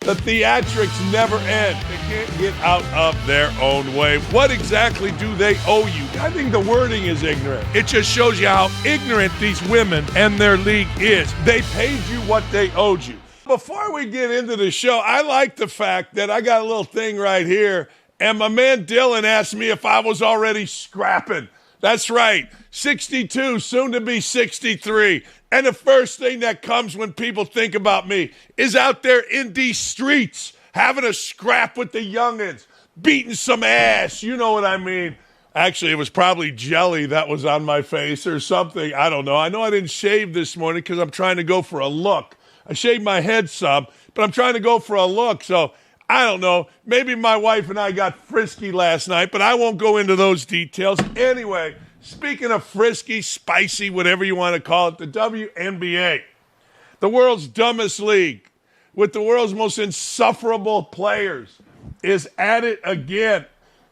The theatrics never end. They can't get out of their own way. What exactly do they owe you? I think the wording is ignorant. It just shows you how ignorant these women and their league is. They paid you what they owed you. Before we get into the show, I like the fact that I got a little thing right here, and my man Dylan asked me if I was already scrapping. That's right, 62, soon to be 63. And the first thing that comes when people think about me is out there in these streets, having a scrap with the youngins, beating some ass, you know what I mean. Actually, it was probably jelly that was on my face or something. I don't know. I know I didn't shave this morning because I'm trying to go for a look. I shaved my head some, but I'm trying to go for a look. So I don't know. Maybe my wife and I got frisky last night, but I won't go into those details. Anyway, speaking of frisky, spicy, whatever you want to call it, the WNBA, the world's dumbest league with the world's most insufferable players, is at it again.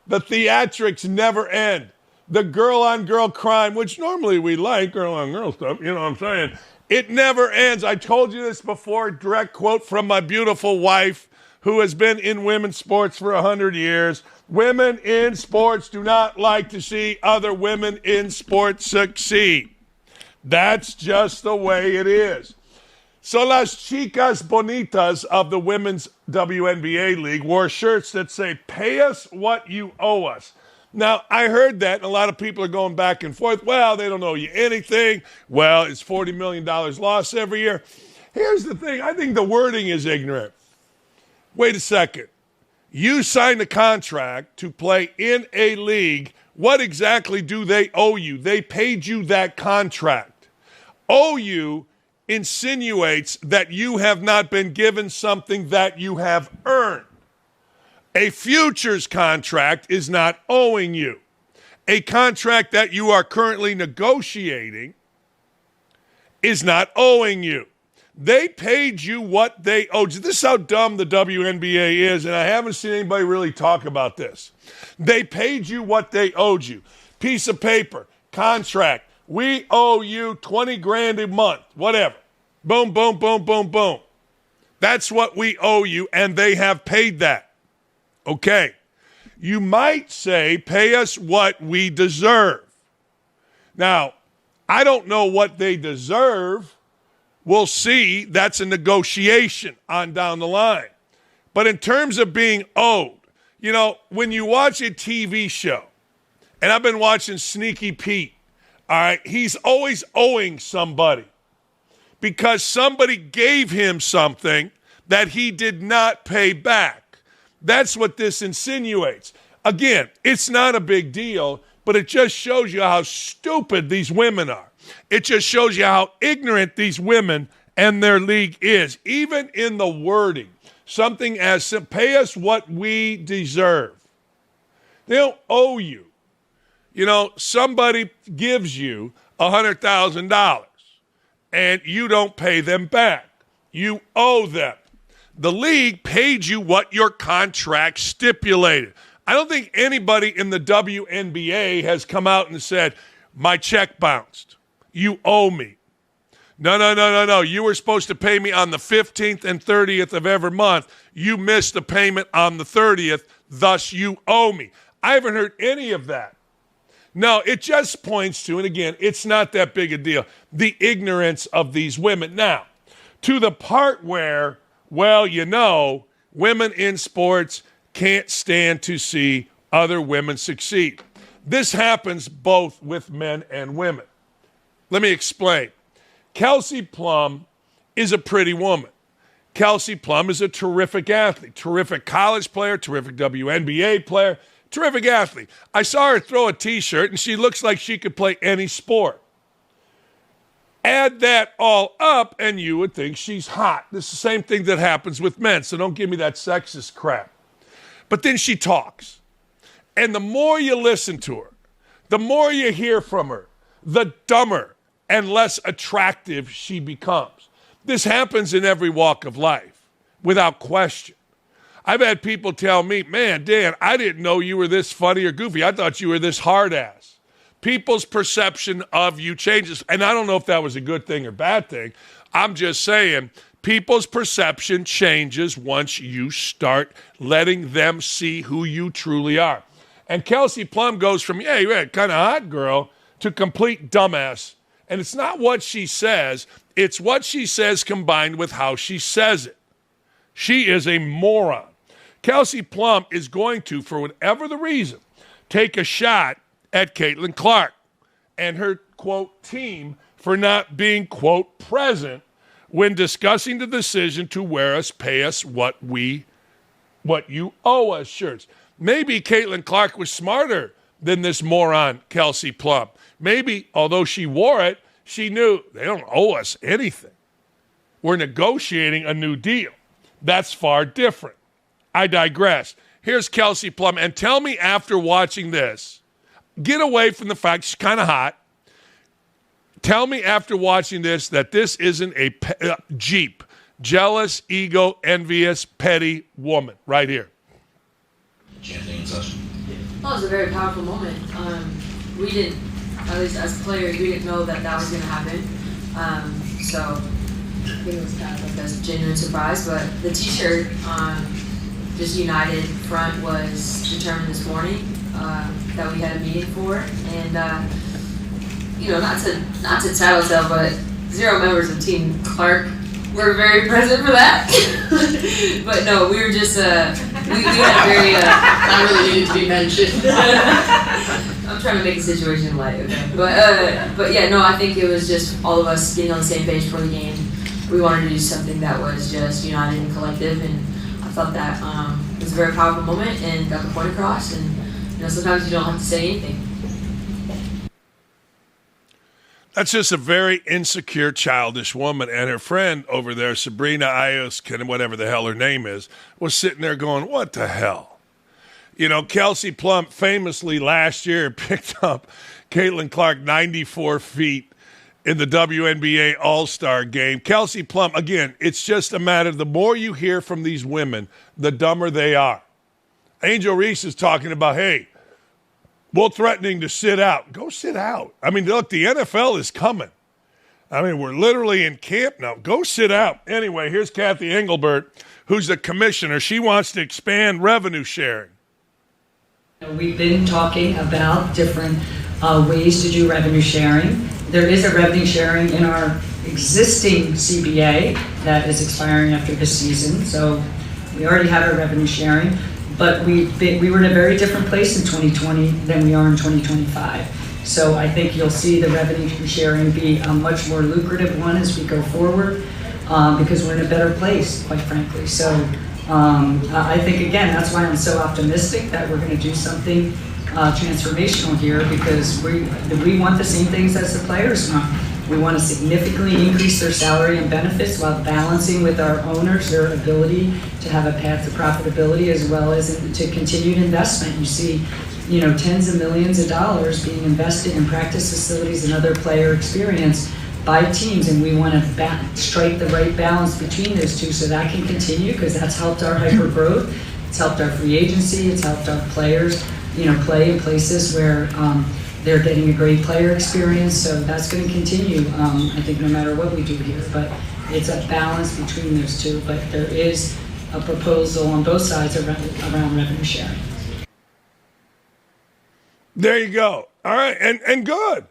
The theatrics never end. The girl-on-girl crime, which normally we like, girl-on-girl stuff, you know what I'm saying? It never ends. I told you this before, direct quote from my beautiful wife, who has been in women's sports for 100 years. Women in sports do not like to see other women in sports succeed. That's just the way it is. So las chicas bonitas of the women's WNBA league wore shirts that say, "Pay us what you owe us." Now, I heard that, and a lot of people are going back and forth. Well, they don't owe you anything. Well, it's $40 million loss every year. Here's the thing. I think the wording is ignorant. Wait a second. You signed a contract to play in a league. What exactly do they owe you? They paid you that contract. Owe you insinuates that you have not been given something that you have earned. A futures contract is not owing you. A contract that you are currently negotiating is not owing you. They paid you what they owed you. This is how dumb the WNBA is, and I haven't seen anybody really talk about this. They paid you what they owed you. Piece of paper, contract. We owe you 20 grand a month, whatever. Boom, boom, boom, boom, boom. That's what we owe you, and they have paid that. Okay. You might say, pay us what we deserve. Now, I don't know what they deserve. We'll see. That's a negotiation on down the line. But in terms of being owed, you know, when you watch a TV show, and I've been watching Sneaky Pete, all right, he's always owing somebody because somebody gave him something that he did not pay back. That's what this insinuates. Again, it's not a big deal, but it just shows you how stupid these women are. It just shows you how ignorant these women and their league is. Even in the wording, something as pay us what we deserve. They don't owe you. You know, somebody gives you $100,000 and you don't pay them back. You owe them. The league paid you what your contract stipulated. I don't think anybody in the WNBA has come out and said, my check bounced. You owe me. No. You were supposed to pay me on the 15th and 30th of every month. You missed the payment on the 30th, thus you owe me. I haven't heard any of that. No, it just points to, and again, it's not that big a deal, the ignorance of these women. Now, to the part where, well, you know, women in sports can't stand to see other women succeed. This happens both with men and women. Let me explain. Kelsey Plum is a pretty woman. Kelsey Plum is a terrific athlete, terrific college player, terrific WNBA player, terrific athlete. I saw her throw a T-shirt, and she looks like she could play any sport. Add that all up, and you would think she's hot. This is the same thing that happens with men, so don't give me that sexist crap. But then she talks. And the more you listen to her, the more you hear from her, the dumber and less attractive she becomes. This happens in every walk of life, without question. I've had people tell me, man, Dan, I didn't know you were this funny or goofy. I thought you were this hard ass. People's perception of you changes. And I don't know if that was a good thing or bad thing. I'm just saying People's perception changes once you start letting them see who you truly are. And Kelsey Plum goes from, yeah, you're a kind of hot girl, to complete dumbass. And it's not what she says, it's what she says combined with how she says it. She is a moron. Kelsey Plum is going to, for whatever the reason, take a shot at Caitlin Clark and her, quote, team for not being, quote, present when discussing the decision to wear us, pay us what you owe us shirts. Maybe Caitlin Clark was smarter than this moron, Kelsey Plum. Maybe, although she wore it, she knew they don't owe us anything. We're negotiating a new deal. That's far different. I digress. Here's Kelsey Plum. And tell me after watching this, get away from the fact she's kind of hot. Tell me after watching this that this isn't a Jeep, jealous, ego, envious, petty woman right here. Chanting and such. Well, it was a very powerful moment. We didn't, at least as players, we didn't know that was going to happen. So I think it was kind of like a genuine surprise. But the T-shirt, just United front, was determined this morning that we had a meeting for, and not to title tell, but 0 members of Team Clark were very present for that. But no, we were just we had a very not really needed to be mentioned. I'm trying to make the situation light, okay? But yeah, no, I think it was just all of us getting on the same page for the game. We wanted to do something that was just united and collective, and I thought that was a very powerful moment and got the point across. And sometimes you don't have to say anything. That's just a very insecure, childish woman. And her friend over there, Sabrina Ioskin, whatever the hell her name is, was sitting there going, what the hell? Kelsey Plum famously last year picked up Caitlin Clark 94 feet in the WNBA All-Star game. Kelsey Plum, again, it's just a matter, the more you hear from these women, the dumber they are. Angel Reese is talking about, hey, we're threatening to sit out. Go sit out. I mean, look, the NFL is coming. I mean, we're literally in camp now. Go sit out. Anyway, here's Kathy Engelbert, who's the commissioner. She wants to expand revenue sharing. We've been talking about different ways to do revenue sharing. There is a revenue sharing in our existing CBA that is expiring after this season. So we already have our revenue sharing. But we were in a very different place in 2020 than we are in 2025. So I think you'll see the revenue sharing be a much more lucrative one as we go forward because we're in a better place, quite frankly. So I think, again, that's why I'm so optimistic that we're going to do something transformational here, because we want the same things as the players want. We want to significantly increase their salary and benefits while balancing with our owners their ability to have a path to profitability as well as to continued investment. You see, tens of millions of dollars being invested in practice facilities and other player experience by teams, and we want to strike the right balance between those two so that can continue, because that's helped our hyper growth, it's helped our free agency, it's helped our players, play in places where they're getting a great player experience, so that's going to continue, I think, no matter what we do here. But it's a balance between those two. But there is a proposal on both sides around revenue sharing. There you go. All right, and good.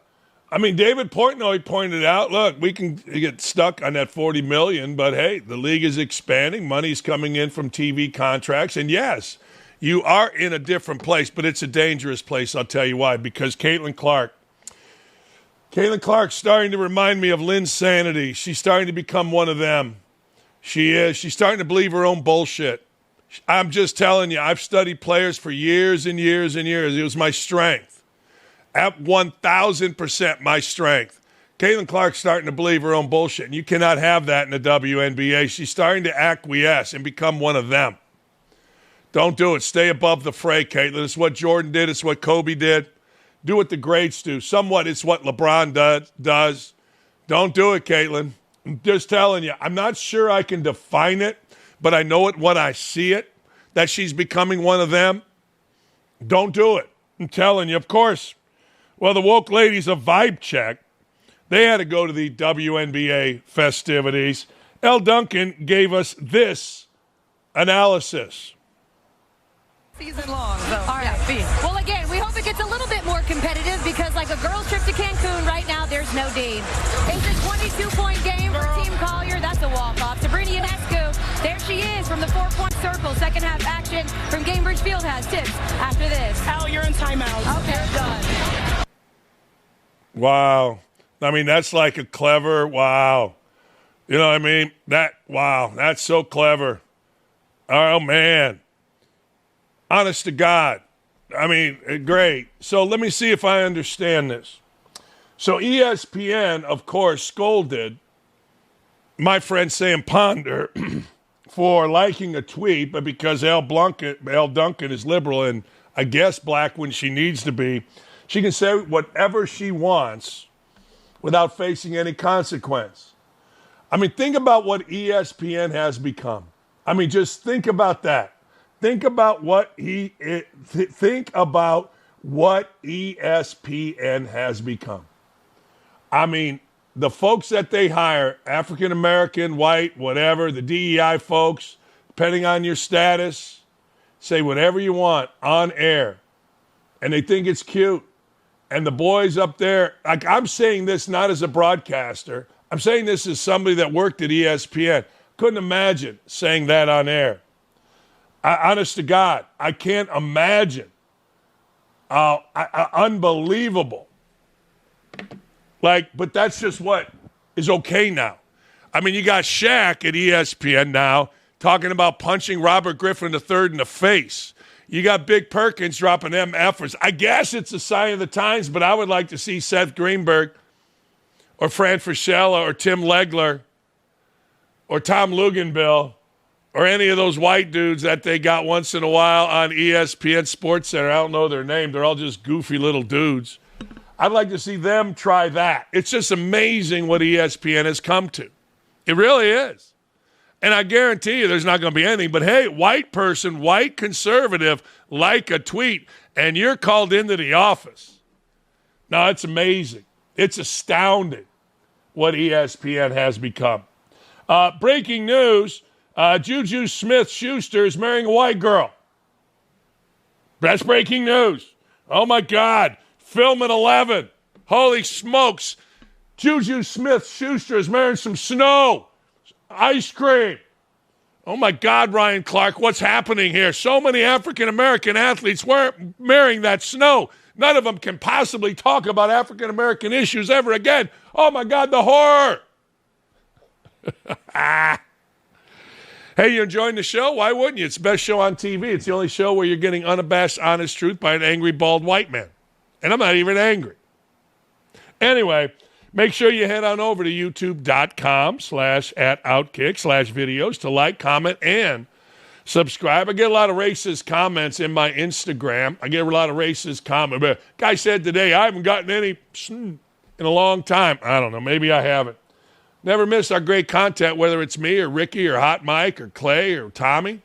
I mean, David Portnoy pointed out, look, we can get stuck on that $40 million, but hey, the league is expanding. Money's coming in from TV contracts, and yes, you are in a different place, but it's a dangerous place, I'll tell you why, because Caitlin Clark's starting to remind me of Lynn Sanity. She's starting to become one of them. She is. She's starting to believe her own bullshit. I'm just telling you, I've studied players for years and years and years. It was my strength. At 1,000% my strength. Caitlin Clark's starting to believe her own bullshit, and you cannot have that in the WNBA. She's starting to acquiesce and become one of them. Don't do it. Stay above the fray, Caitlin. It's what Jordan did. It's what Kobe did. Do what the greats do. Somewhat it's what LeBron does. Don't do it, Caitlin. I'm just telling you. I'm not sure I can define it, but I know it when I see it, that she's becoming one of them. Don't do it. I'm telling you. Of course, well, the woke ladies of Vibe Check, they had to go to the WNBA festivities. Elle Duncan gave us this analysis. Season long. So, all right. Yeah. Well, again, we hope it gets a little bit more competitive because, like a girls' trip to Cancun, right now there's no Dean. It's a 22-point game for Team Collier. That's a walk-off. Sabrina Ionescu, there she is from the 4-point circle. Second half action from Gainbridge Field has tips after this. Al, you're in timeout. Okay, done. Wow. I mean, that's like a clever, wow. You know what I mean? Wow, that's so clever. Oh, man. Honest to God. I mean, great. So let me see if I understand this. So ESPN, of course, scolded my friend Sam Ponder for liking a tweet, but because Elle Duncan is liberal and I guess black when she needs to be, she can say whatever she wants without facing any consequence. I mean, think about what ESPN has become. I mean, just think about that. Think about what ESPN has become. I mean, the folks that they hire, African American, white, whatever, the DEI folks, depending on your status, say whatever you want on air, and they think it's cute. And the boys up there, like I'm saying this not as a broadcaster, I'm saying this as somebody that worked at ESPN. Couldn't imagine saying that on air. Honest to God, I can't imagine. Unbelievable. But that's just what is okay now. I mean, you got Shaq at ESPN now talking about punching Robert Griffin III in the face. You got Big Perkins dropping MFers. I guess it's a sign of the times, but I would like to see Seth Greenberg or Fran Fraschilla or Tim Legler or Tom Luganbill or any of those white dudes that they got once in a while on ESPN SportsCenter. I don't know their name. They're all just goofy little dudes. I'd like to see them try that. It's just amazing what ESPN has come to. It really is. And I guarantee you there's not going to be anything. But, hey, white person, white conservative, like a tweet, and you're called into the office. No, it's amazing. It's astounding what ESPN has become. Breaking news. Juju Smith-Schuster is marrying a white girl. That's breaking news. Oh, my God. Film at 11. Holy smokes. Juju Smith-Schuster is marrying some snow. Ice cream. Oh, my God, Ryan Clark, what's happening here? So many African-American athletes weren't marrying that snow. None of them can possibly talk about African-American issues ever again. Oh, my God, the horror. Hey, you enjoying the show? Why wouldn't you? It's the best show on TV. It's the only show where you're getting unabashed, honest truth by an angry, bald white man. And I'm not even angry. Anyway, make sure you head on over to youtube.com/@OutKick/videos to like, comment, and subscribe. I get a lot of racist comments in my Instagram. I get a lot of racist comments. But guy said today, I haven't gotten any in a long time. I don't know. Maybe I haven't. Never miss our great content, whether it's me or Ricky or Hot Mike or Clay or Tommy,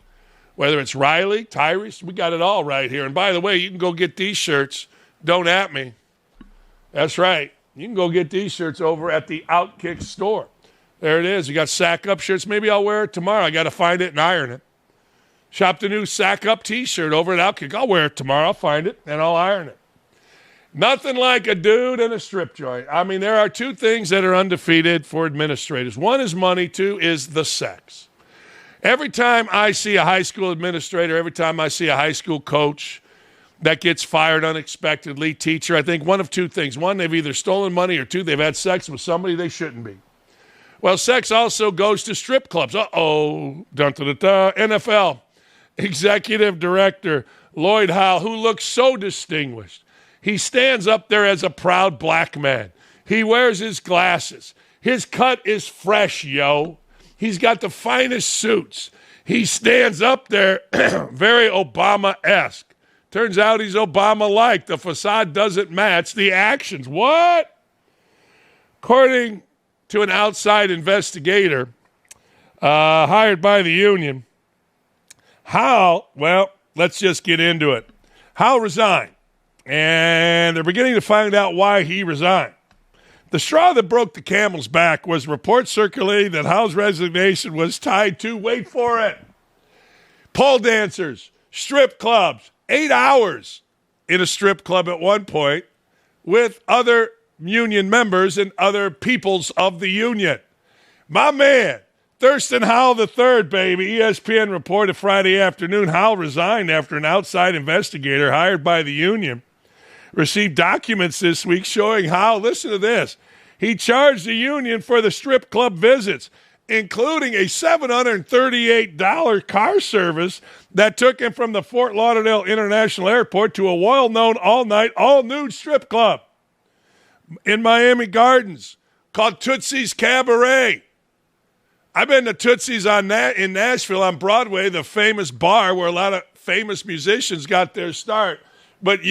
whether it's Riley, Tyrese. We got it all right here. And by the way, you can go get these shirts. Don't at me. That's right. You can go get these shirts over at the OutKick store. There it is. You got Sack Up shirts. Maybe I'll wear it tomorrow. I got to find it and iron it. Shop the new Sack Up t-shirt over at OutKick. I'll wear it tomorrow. I'll find it and I'll iron it. Nothing like a dude in a strip joint. I mean, there are two things that are undefeated for administrators. One is money. Two is the sex. Every time I see a high school administrator, every time I see a high school coach that gets fired unexpectedly, teacher, I think one of two things. One, they've either stolen money, or two, they've had sex with somebody they shouldn't be. Well, sex also goes to strip clubs. Uh-oh. Dun-dun-dun-dun. NFL Executive Director Lloyd Howell, who looks so distinguished. He stands up there as a proud black man. He wears his glasses. His cut is fresh, yo. He's got the finest suits. He stands up there very Obama-esque. Turns out he's Obama-like. The facade doesn't match the actions. What? According to an outside investigator hired by the union, Howell, well, let's just get into it. Howell resigned. And they're beginning to find out why he resigned. The straw that broke the camel's back was reports circulating that Howell's resignation was tied to, wait for it, pole dancers, strip clubs, 8 hours in a strip club at one point with other union members and other peoples of the union. My man, Thurston Howell III, baby. ESPN reported Friday afternoon Howell resigned after an outside investigator hired by the union received documents this week showing how, listen to this, he charged the union for the strip club visits, including a $738 car service that took him from the Fort Lauderdale International Airport to a well-known all-night, all-nude strip club in Miami Gardens called Tootsie's Cabaret. I've been to Tootsie's in Nashville on Broadway, the famous bar where a lot of famous musicians got their start. But,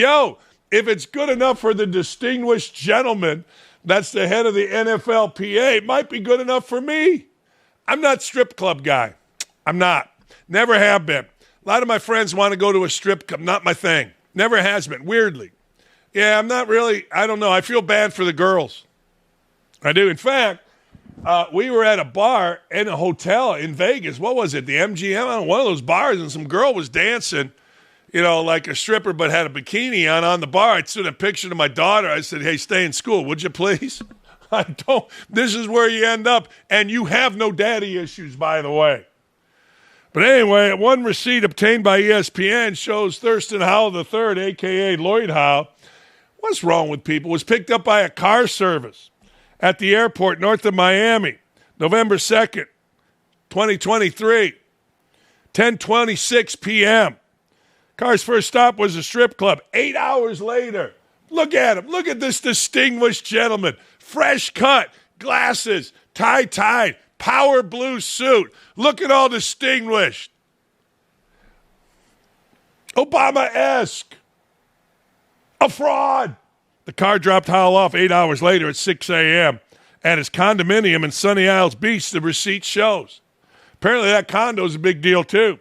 if it's good enough for the distinguished gentleman that's the head of the NFLPA, it might be good enough for me. I'm not strip club guy. I'm not. Never have been. A lot of my friends want to go to a strip club. Not my thing. Never has been, weirdly. Yeah, I'm not really, I don't know. I feel bad for the girls. I do. In fact, we were at a bar in a hotel in Vegas. What was it? The MGM? I don't know, one of those bars, and some girl was dancing, like a stripper, but had a bikini on the bar. I sent a picture to my daughter. I said, hey, stay in school, would you please? This is where you end up, and you have no daddy issues, by the way. But anyway, one receipt obtained by ESPN shows Thurston Howell III, a.k.a. Lloyd Howell, what's wrong with people, was picked up by a car service at the airport north of Miami, November 2nd, 2023, 10:26 p.m. Car's first stop was a strip club. 8 hours later, look at him. Look at this distinguished gentleman. Fresh cut, glasses, tie-tied, power blue suit. Look at all distinguished. Obama-esque. A fraud. The car dropped Howell off 8 hours later at 6 a.m. at his condominium in Sunny Isles Beach, the receipt shows. Apparently that condo is a big deal, too.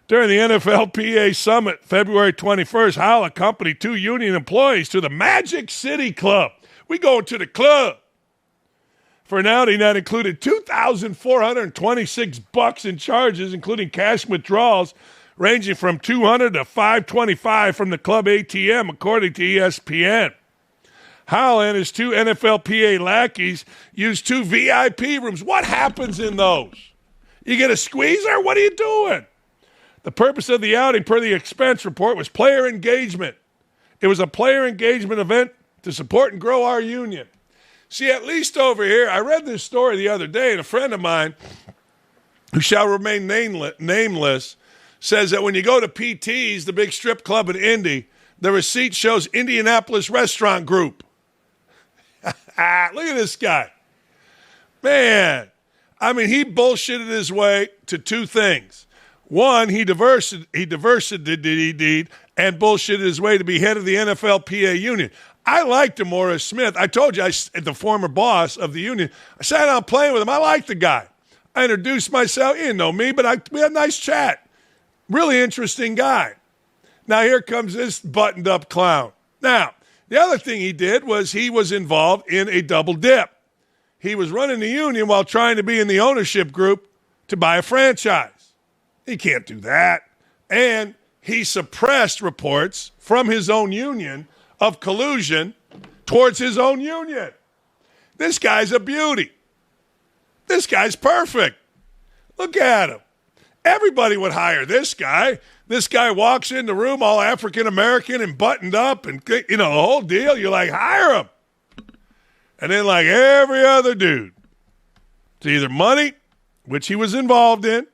During the NFLPA Summit, February 21st, Howell accompanied 2 union employees to the Magic City Club. We going to the club. For an outing that included $2,426 in charges, including cash withdrawals ranging from $200 to $525 from the club ATM, according to ESPN. Howell and his 2 NFLPA lackeys used 2 VIP rooms. What happens in those? You get a squeezer? What are you doing? The purpose of the outing, per the expense report, was player engagement. It was a player engagement event to support and grow our union. See, at least over here, I read this story the other day, and a friend of mine, who shall remain nameless, says that when you go to PT's, the big strip club in Indy, the receipt shows Indianapolis Restaurant Group. Look at this guy. Man, I mean, he bullshitted his way to 2 things. One, he diversified and bullshitted his way to be head of the NFLPA union. I liked Morris Smith. I told you, the former boss of the union, I sat down playing with him. I liked the guy. I introduced myself. He didn't know me, but we had a nice chat. Really interesting guy. Now here comes this buttoned-up clown. Now, the other thing he did was he was involved in a double dip. He was running the union while trying to be in the ownership group to buy a franchise. He can't do that. And he suppressed reports from his own union of collusion towards his own union. This guy's a beauty. This guy's perfect. Look at him. Everybody would hire this guy. This guy walks in the room all African-American and buttoned up and, the whole deal. You're like, hire him. And then like every other dude, it's either money, which he was involved in,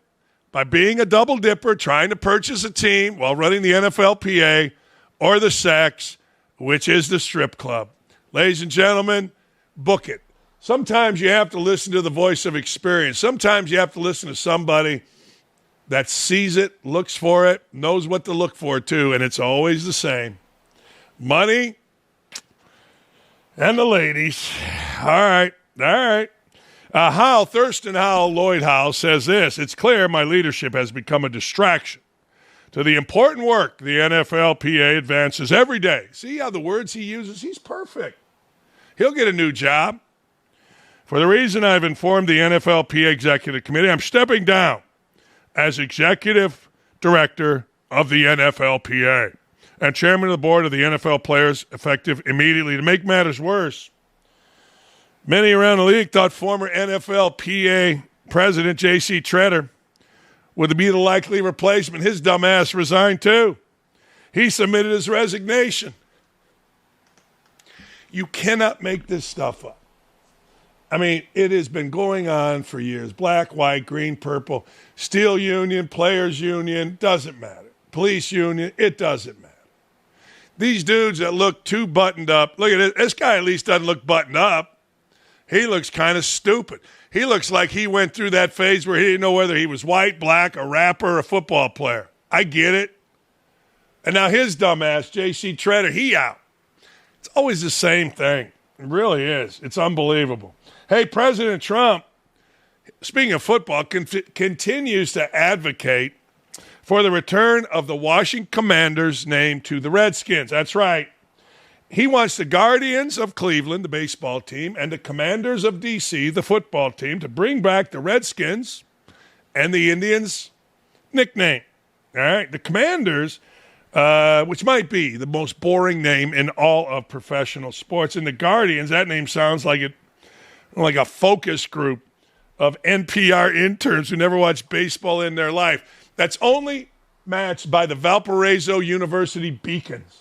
by being a double dipper, trying to purchase a team while running the NFLPA, or the sex, which is the strip club. Ladies and gentlemen, book it. Sometimes you have to listen to the voice of experience. Sometimes you have to listen to somebody that sees it, looks for it, knows what to look for too, and it's always the same. Money and the ladies. All right. Thurston Howell, Lloyd Howell says this: it's clear my leadership has become a distraction to the important work the NFLPA advances every day. See how the words he uses? He's perfect. He'll get a new job. For the reason I've informed the NFLPA Executive Committee, I'm stepping down as Executive Director of the NFLPA and Chairman of the Board of the NFL Players, effective immediately. To make matters worse, many around the league thought former NFLPA President J.C. Tretter would be the likely replacement. His dumb ass resigned too. He submitted his resignation. You cannot make this stuff up. I mean, it has been going on for years. Black, white, green, purple, steel union, players union, doesn't matter. Police union, it doesn't matter. These dudes that look too buttoned up, look at it. This guy at least doesn't look buttoned up. He looks kind of stupid. He looks like he went through that phase where he didn't know whether he was white, black, a rapper, or a football player. I get it. And now his dumbass, J.C. Tretter, he out. It's always the same thing. It really is. It's unbelievable. Hey, President Trump, speaking of football, continues to advocate for the return of the Washington Commanders name to the Redskins. That's right. He wants the Guardians of Cleveland, the baseball team, and the Commanders of D.C., the football team, to bring back the Redskins and the Indians' nickname. All right, the Commanders, which might be the most boring name in all of professional sports, and the Guardians, that name sounds like a focus group of NPR interns who never watched baseball in their life. That's only matched by the Valparaiso University Beacons,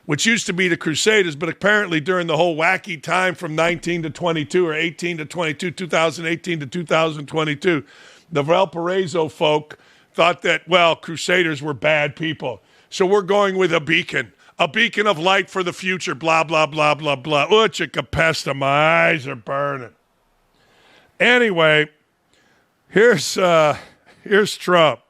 which used to be the Crusaders, but apparently during the whole wacky time from 19 to 22 or 18 to 22, 2018 to 2022, the Valparaiso folk thought that, well, Crusaders were bad people. So we're going with a beacon of light for the future, blah, blah, blah, blah, blah. Ucha capesta, my eyes are burning. Anyway, here's Trump.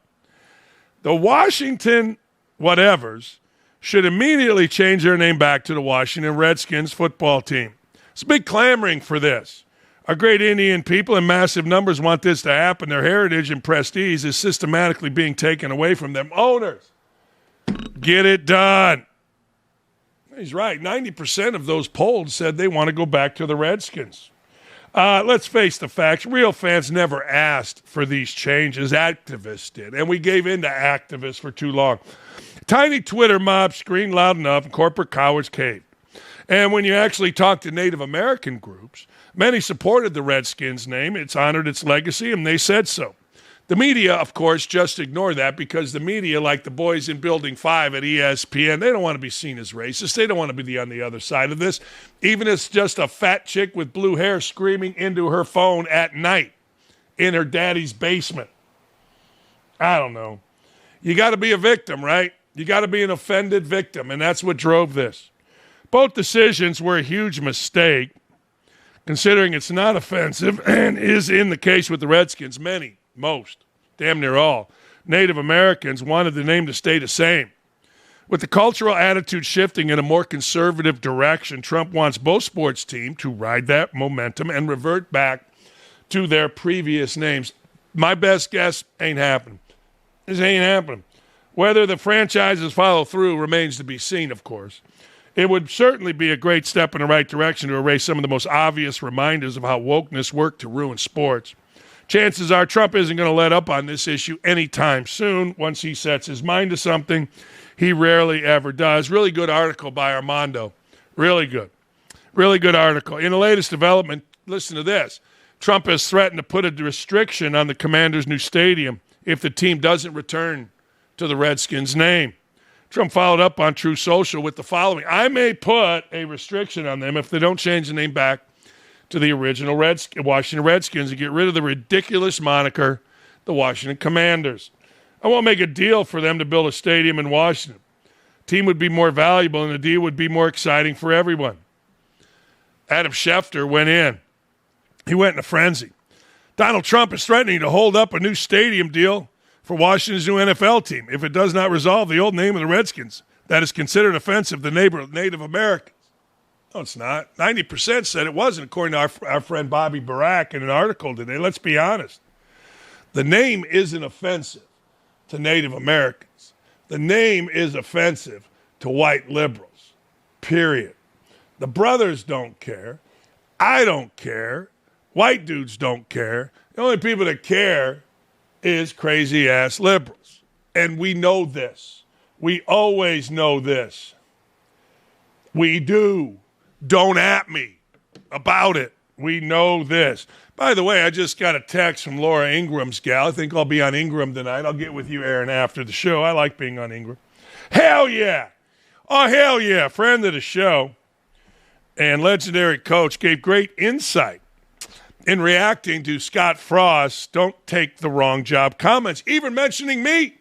The Washington whatevers should immediately change their name back to the Washington Redskins football team. It's big clamoring for this. Our great Indian people in massive numbers want this to happen. Their heritage and prestige is systematically being taken away from them. Owners, get it done. He's right. 90% of those polled said they want to go back to the Redskins. Let's face the facts. Real fans never asked for these changes. Activists did. And we gave in to activists for too long. Tiny Twitter mob screamed loud enough and corporate cowards caved. And when you actually talk to Native American groups, many supported the Redskins name. It's honored its legacy, and they said so. The media, of course, just ignored that because the media, like the boys in Building 5 at ESPN, they don't want to be seen as racist. They don't want to be on the other side of this. Even if it's just a fat chick with blue hair screaming into her phone at night in her daddy's basement. I don't know. You got to be a victim, right? You got to be an offended victim, and that's what drove this. Both decisions were a huge mistake, considering it's not offensive and is in the case with the Redskins. Most, damn near all, Native Americans wanted the name to stay the same. With the cultural attitude shifting in a more conservative direction, Trump wants both sports teams to ride that momentum and revert back to their previous names. My best guess ain't happening. This ain't happening. Whether the franchises follow through remains to be seen, of course. It would certainly be a great step in the right direction to erase some of the most obvious reminders of how wokeness worked to ruin sports. Chances are Trump isn't going to let up on this issue anytime soon. Once he sets his mind to something, he rarely ever does. Really good article by Armando. Really good. Really good article. In the latest development, listen to this. Trump has threatened to put a restriction on the Commanders' new stadium if the team doesn't return to the Redskins' name. Trump followed up on True Social with the following. I may put a restriction on them if they don't change the name back to the original Washington Redskins and get rid of the ridiculous moniker, the Washington Commanders. I won't make a deal for them to build a stadium in Washington. The team would be more valuable and the deal would be more exciting for everyone. Adam Schefter went in. He went in a frenzy. Donald Trump is threatening to hold up a new stadium deal for Washington's new NFL team if it does not resolve the old name of the Redskins. That is considered offensive to Native Americans. No, it's not. 90% said it wasn't, according to our friend Bobby Barack in an article today. Let's be honest. The name isn't offensive to Native Americans. The name is offensive to white liberals, period. The brothers don't care. I don't care. White dudes don't care. The only people that care is crazy-ass liberals. And we know this. We always know this. We do. Don't at me about it. We know this. By the way, I just got a text from Laura Ingram's gal. I think I'll be on Ingram tonight. I'll get with you, Aaron, after the show. I like being on Ingram. Hell yeah. Oh, hell yeah. Friend of the show and legendary coach gave great insight in reacting to Scott Frost's "don't take the wrong job" comments, even mentioning me,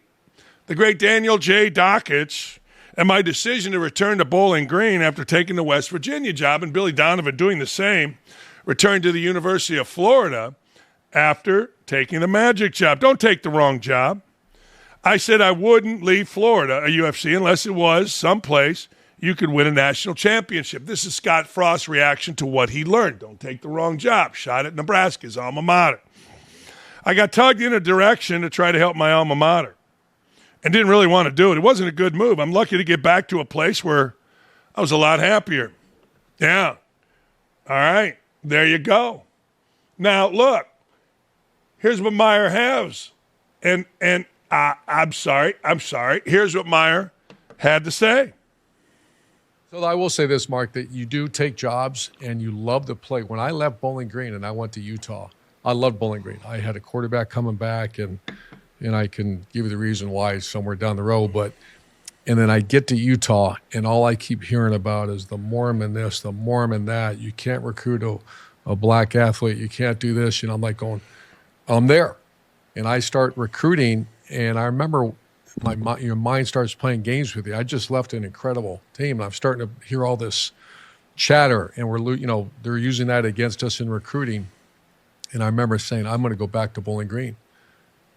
the great Daniel J. Dakich, and my decision to return to Bowling Green after taking the West Virginia job, and Billy Donovan doing the same, returned to the University of Florida after taking the Magic job. Don't take the wrong job. I said I wouldn't leave Florida, a UFC, unless it was someplace you could win a national championship. This is Scott Frost's reaction to what he learned. Don't take the wrong job. Shot at Nebraska's alma mater. I got tugged in a direction to try to help my alma mater and didn't really want to do it. It wasn't a good move. I'm lucky to get back to a place where I was a lot happier. Yeah. All right. There you go. Now, look. Here's what Meyer has. And I'm sorry. Here's what Meyer had to say. So I will say this, Mark, that you do take jobs and you love to play. When I left Bowling Green and I went to Utah, I loved Bowling Green. I had a quarterback coming back, and I can give you the reason why somewhere down the road. And then I get to Utah, and all I keep hearing about is the Mormon this, the Mormon that. You can't recruit a black athlete. You can't do this. I'm like going, I'm there. And I start recruiting, and I remember your mind starts playing games with you. I just left an incredible team, and I'm starting to hear all this chatter, and they're using that against us in recruiting. And I remember saying, I'm going to go back to Bowling Green.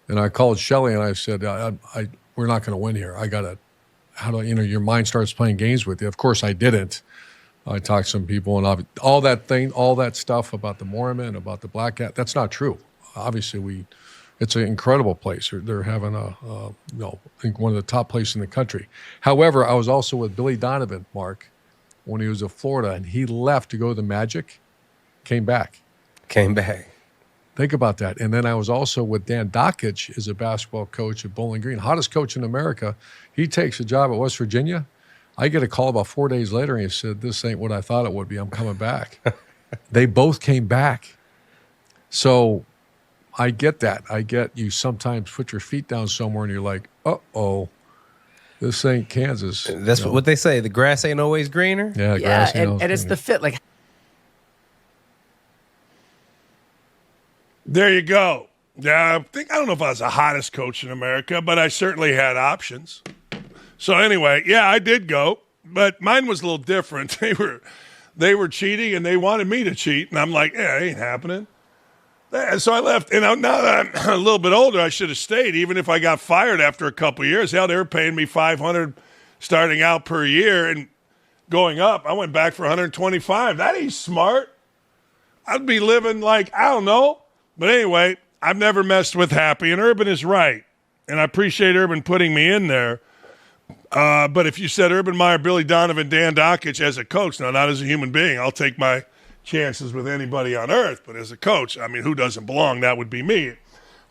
And I called Shelley, and I said, we're not going to win here. Your mind starts playing games with you. Of course, I didn't. I talked to some people, and all that stuff about the Mormon, about the black cat, that's not true. Obviously, it's an incredible place. They're having I think one of the top places in the country. However, I was also with Billy Donovan, Mark, when he was in Florida, and he left to go to the Magic, came back. Think about that. And then I was also with Dan Dakich as a basketball coach at Bowling Green, hottest coach in America. He takes a job at West Virginia. I get a call about 4 days later, and he said, this ain't what I thought it would be. I'm coming back. They both came back. So I get that. I get you sometimes put your feet down somewhere and you're like, uh-oh, this ain't Kansas. That's what they say. The grass ain't always greener. Yeah, grass ain't always and it's greener. the fit. Like, There you go. Yeah, I don't know if I was the hottest coach in America, but I certainly had options. So anyway, yeah, I did go, but mine was a little different. They were cheating, and they wanted me to cheat, and I'm like, yeah, it ain't happening. And so I left, and now that I'm a little bit older, I should have stayed, even if I got fired after a couple of years. Hell, they were paying me $500 starting out per year, and going up, I went back for $125. That ain't smart. I'd be living like, I don't know. But anyway, I've never messed with Happy, and Urban is right. And I appreciate Urban putting me in there. But if you said Urban Meyer, Billy Donovan, Dan Dakich as a coach, now not as a human being, I'll take my chances with anybody on earth. But as a coach, I mean, who doesn't belong? That would be me.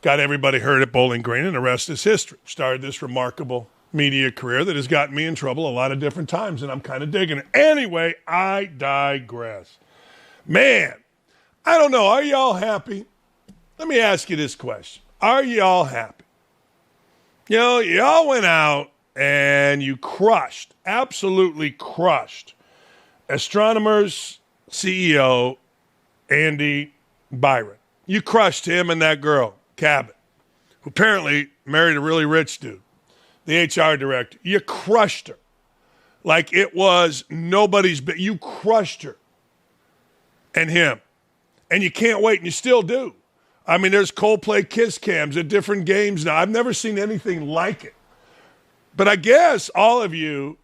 Got everybody hurt at Bowling Green, and the rest is history. Started this remarkable media career that has gotten me in trouble a lot of different times, and I'm kind of digging it. Anyway, I digress. Man, I don't know. Are y'all happy? Let me ask you this question. Are y'all happy? Y'all went out and you crushed, absolutely crushed, Astronomers CEO Andy Byron. You crushed him and that girl, Cabot, who apparently married a really rich dude, the HR director. You crushed her like it was nobody's business. You crushed her and him. And you can't wait, and you still do. I mean, there's Coldplay kiss cams at different games now. I've never seen anything like it. But I guess all of you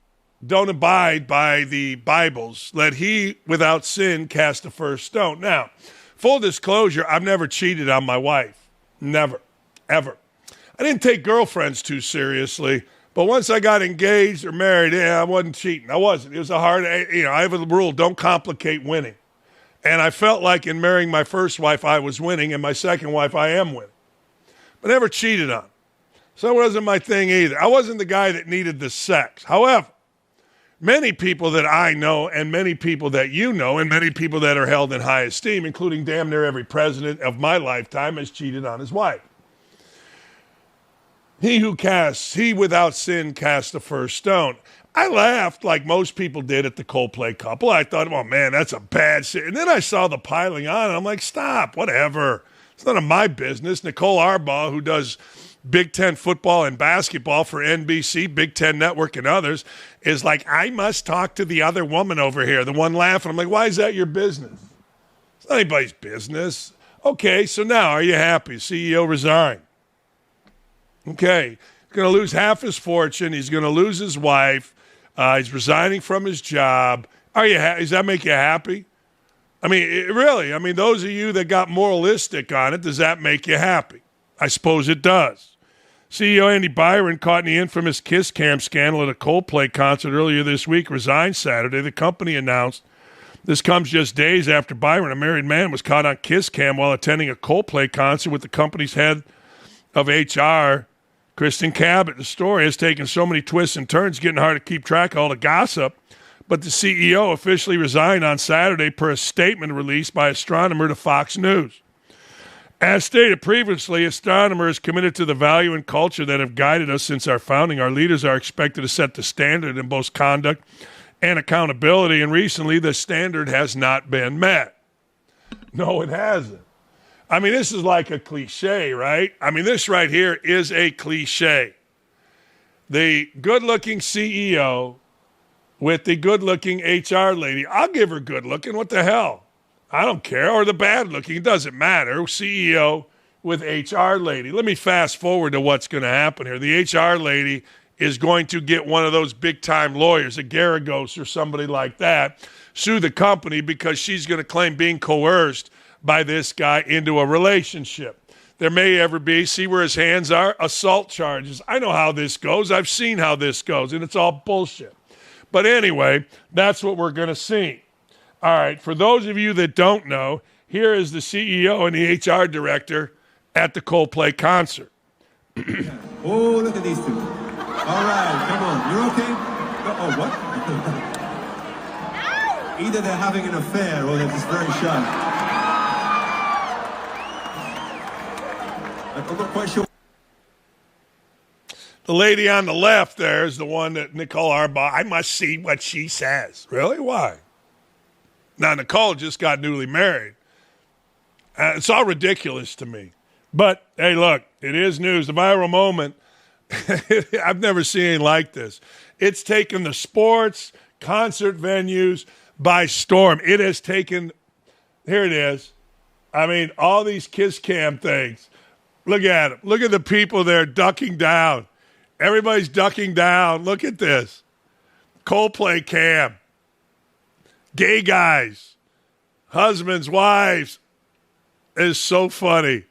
don't abide by the Bibles. Let he without sin cast the first stone. Now, full disclosure, I've never cheated on my wife. Never, ever. I didn't take girlfriends too seriously, But once I got engaged or married, I wasn't cheating. I wasn't. It was a hard, I have a rule, don't complicate winning. And I felt like in marrying my first wife, I was winning, and my second wife, I am winning. But never cheated on. So it wasn't my thing either. I wasn't the guy that needed the sex. However, many people that I know and many people that you know and many people that are held in high esteem, including damn near every president of my lifetime, has cheated on his wife. He without sin cast the first stone. I laughed like most people did at the Coldplay couple. I thought, oh, man, that's a bad sin. And then I saw the piling on, and I'm like, stop, whatever. It's none of my business. Nicole Arbaugh, who does Big Ten football and basketball for NBC, Big Ten Network, and others, is like, I must talk to the other woman over here, the one laughing. I'm like, why is that your business? It's not anybody's business. Okay, so now are you happy? CEO resigned. Okay, he's going to lose half his fortune. He's going to lose his wife. He's resigning from his job. Does that make you happy? I mean, really, those of you that got moralistic on it, does that make you happy? I suppose it does. CEO Andy Byron, caught in the infamous Kiss Cam scandal at a Coldplay concert earlier this week, resigned Saturday. The company announced this comes just days after Byron, a married man, was caught on Kiss Cam while attending a Coldplay concert with the company's head of HR, Kristen Cabot. The story has taken so many twists and turns, getting hard to keep track of all the gossip. But the CEO officially resigned on Saturday per a statement released by astronomer to Fox News. As stated previously, astronomer is committed to the value and culture that have guided us since our founding. Our leaders are expected to set the standard in both conduct and accountability, and recently the standard has not been met. No, it hasn't. This is like a cliche, right? This right here is a cliche. The good-looking CEO with the good-looking HR lady. I'll give her good-looking. What the hell? I don't care. Or the bad-looking. It doesn't matter. CEO with HR lady. Let me fast forward to what's going to happen here. The HR lady is going to get one of those big-time lawyers, a Garagos or somebody like that, sue the company because she's going to claim being coerced by this guy into a relationship. There may ever be, see where his hands are, assault charges. I know how this goes. I've seen how this goes, and it's all bullshit. But anyway, that's what we're going to see. All right, for those of you that don't know, here is the CEO and the HR director at the Coldplay concert. Oh, look at these two. All right, come on. You're okay? Oh, what? Either they're having an affair or they're just very shy. I'm not quite sure. The lady on the left there is the one that Nicole Arbaugh, I must see what she says. Really? Why? Now, Nicole just got newly married. It's all ridiculous to me. But, hey, look, it is news. The viral moment, I've never seen anything like this. It's taken the sports, concert venues by storm. It has taken, here it is. All these Kiss Cam things. Look at them. Look at the people there ducking down. Everybody's ducking down. Look at this. Coldplay cam. Gay guys. Husbands, wives. It's so funny.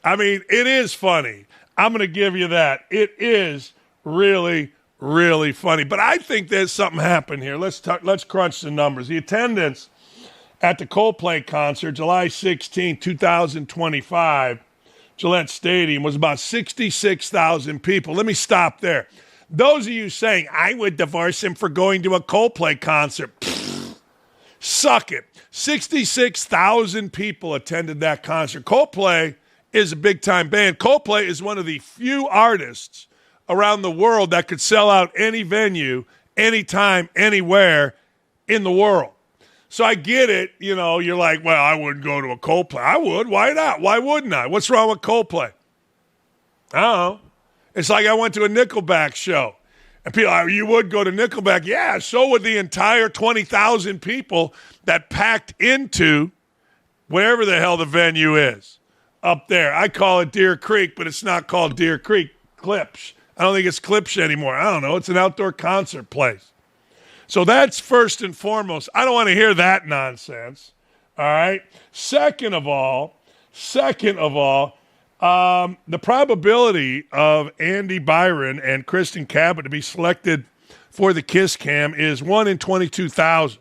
It is funny. I'm going to give you that. It is really, really funny. But I think there's something happened here. Let's crunch the numbers. The attendance at the Coldplay concert, July 16, 2025, Gillette Stadium, was about 66,000 people. Let me stop there. Those of you saying, I would divorce him for going to a Coldplay concert, suck it. 66,000 people attended that concert. Coldplay is a big-time band. Coldplay is one of the few artists around the world that could sell out any venue, anytime, anywhere in the world. So I get it. You're like, well, I wouldn't go to a Coldplay. I would. Why not? Why wouldn't I? What's wrong with Coldplay? I don't know. It's like I went to a Nickelback show. And people are, you would go to Nickelback. Yeah, so would the entire 20,000 people that packed into wherever the hell the venue is up there. I call it Deer Creek, but it's not called Deer Creek. Klipsch. I don't think it's Klipsch anymore. I don't know. It's an outdoor concert place. So that's first and foremost. I don't want to hear that nonsense. All right. Second of all, The probability of Andy Byron and Kristen Cabot to be selected for the Kiss Cam is 1 in 22,000.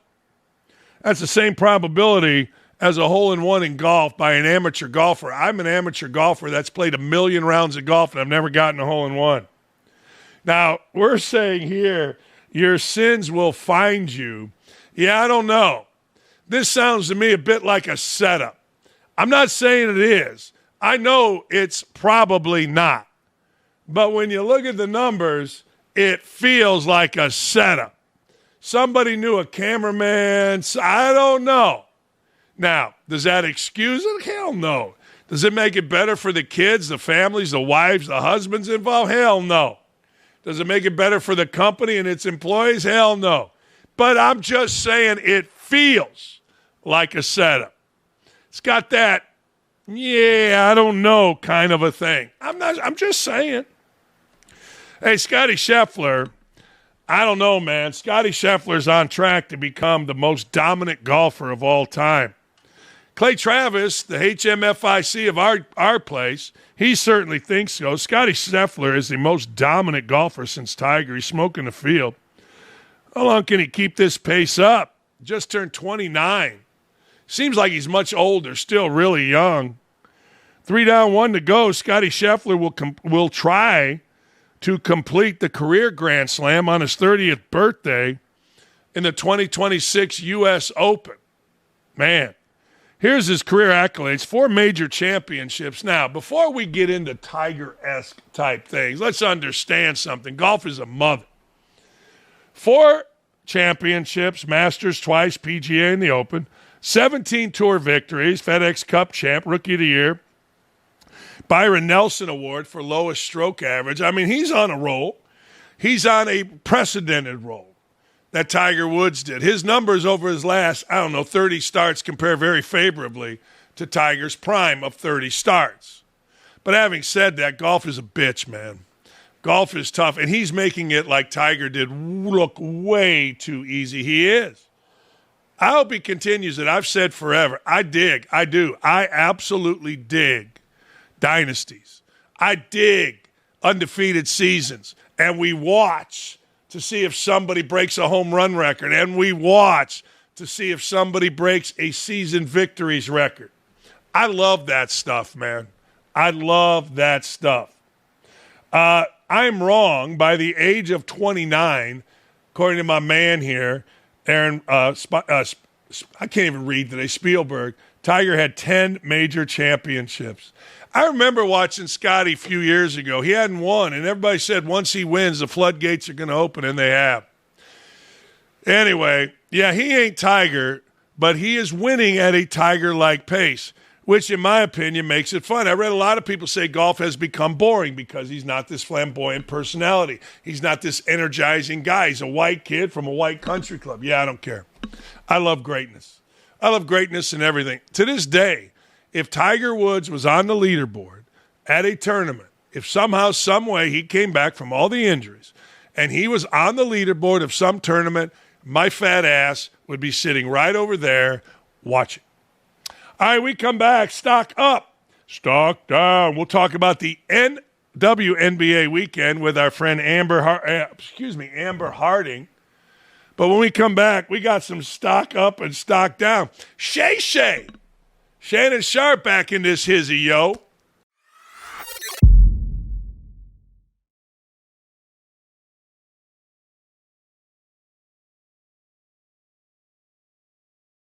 That's the same probability as a hole-in-one in golf by an amateur golfer. I'm an amateur golfer that's played 1 million rounds of golf, and I've never gotten a hole-in-one. Now, we're saying here, your sins will find you. Yeah, I don't know. This sounds to me a bit like a setup. I'm not saying it is. I know it's probably not. But when you look at the numbers, it feels like a setup. Somebody knew a cameraman. I don't know. Now, does that excuse it? Hell no. Does it make it better for the kids, the families, the wives, the husbands involved? Hell no. Does it make it better for the company and its employees? Hell no. But I'm just saying it feels like a setup. It's got that, I don't know kind of a thing. I'm just saying. Hey, Scotty Scheffler, I don't know, man. Scotty Scheffler's on track to become the most dominant golfer of all time. Clay Travis, the HMFIC of our place, he certainly thinks so. Scotty Scheffler is the most dominant golfer since Tiger. He's smoking the field. How long can he keep this pace up? Just turned 29. Seems like he's much older, still really young. 3 down, 1 to go. Scotty Scheffler will try to complete the career Grand Slam on his 30th birthday in the 2026 U.S. Open. Man, here's his career accolades. 4 major championships. Now, before we get into Tiger-esque type things, let's understand something. Golf is a mother. 4 championships, Masters twice, PGA in the Open, 17 tour victories, FedEx Cup champ, Rookie of the Year, Byron Nelson Award for lowest stroke average. I mean, he's on a roll. He's on a precedented roll that Tiger Woods did. His numbers over his last, 30 starts compare very favorably to Tiger's prime of 30 starts. But having said that, golf is a bitch, man. Golf is tough, and he's making it like Tiger did look way too easy. He is. I hope he continues it. I've said forever. I absolutely dig dynasties. I dig undefeated seasons. And we watch to see if somebody breaks a home run record. And we watch to see if somebody breaks a season victories record. I love that stuff, man. I love that stuff. I'm wrong. By the age of 29, according to my man here, Aaron, I can't even read today, Spielberg, Tiger had 10 major championships. I remember watching Scotty a few years ago. He hadn't won, and everybody said once he wins, the floodgates are going to open, and they have. Anyway, yeah, he ain't Tiger, but he is winning at a Tiger-like pace, which in my opinion makes it fun. I read a lot of people say golf has become boring because he's not this flamboyant personality. He's not this energizing guy. He's a white kid from a white country club. Yeah, I don't care. I love greatness. I love greatness and everything. To this day, if Tiger Woods was on the leaderboard at a tournament, if somehow, some way he came back from all the injuries and he was on the leaderboard of some tournament, my fat ass would be sitting right over there watching. All right, we come back. Stock up, stock down. We'll talk about the WNBA weekend with our friend Amber Harding. But when we come back, we got some stock up and stock down. Shannon Sharp back in this hizzy, yo.